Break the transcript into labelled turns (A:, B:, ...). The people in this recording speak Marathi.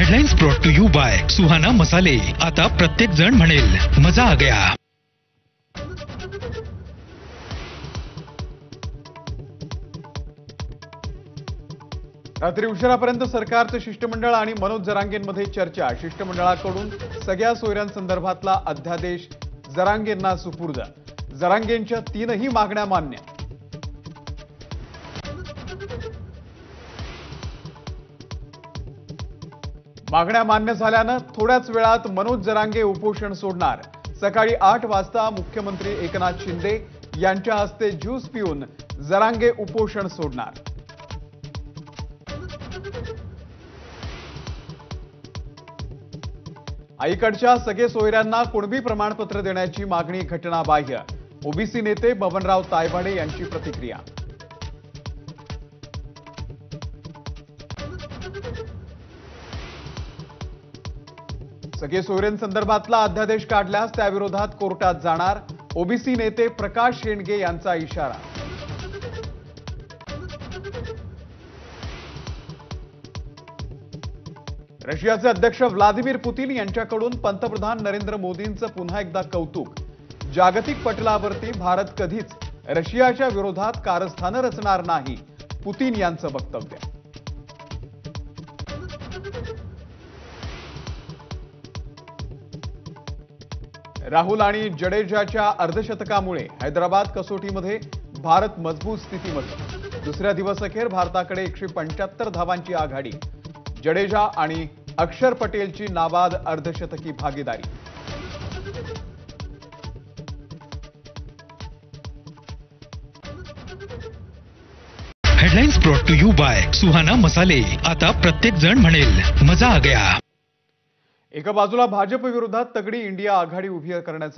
A: Headlines brought to you by Suhana मसाले। आता प्रत्येक जण म्हणेल मजा आ गया।
B: रात्री उशिरापर्यंत सरकारचं शिष्टमंडळ आणि मनोज जरांगेंमध्ये चर्चा। शिष्टमंडळाकडून सगळ्या सोयऱ्यांसंदर्भातला अध्यादेश जरांगेंना सुपूर्द। जरांगेंच्या तीनही मागण्या मान्य। मागण्या मान्य झाल्यानं थोड्याच वेळात मनोज जरांगे उपोषण सोडणार। सकाळी 8 वाजता मुख्यमंत्री एकनाथ शिंदे यांच्या हस्ते ज्यूस पिऊन जरांगे उपोषण सोडणार। आईकडच्या सगळे सोयऱ्यांना कुणबी प्रमाणपत्र देण्याची मागणी घटनाबाह्य। ओबीसी नेते बबनराव तायवाडे यांची प्रतिक्रिया। सगळे सोयऱ्यांसंदर्भातला अध्यादेश काढल्यास त्याविरोधात कोर्टात जाणार। ओबीसी नेते प्रकाश शेंडगे यांचा इशारा। रशियाचे अध्यक्ष व्लादिमीर पुतीन यांच्याकडून पंतप्रधान नरेंद्र मोदींचं पुन्हा एकदा कौतुक। जागतिक पटलावरती भारत कधीच रशियाच्या विरोधात कारस्थानं रचणार नाही, पुतीन यांचं वक्तव्य। राहुल आणि जडेजाच्या अर्धशतकामुळे हैदराबाद कसोटीमध्ये भारत मजबूत स्थितीमध्ये। दुसऱ्या दिवसअखेर भारताकडे 175 धावांची आघाडी। जडेजा आणि अक्षर पटेलची नाबाद अर्धशतकी भागीदारी।
A: Headlines brought to you by Suhana मसाले। आता प्रत्येक जण म्हणेल मजा आ गया।
B: एका बाजूला भाजप विरोधात तगडी इंडिया आघाडी उभी करण्याचे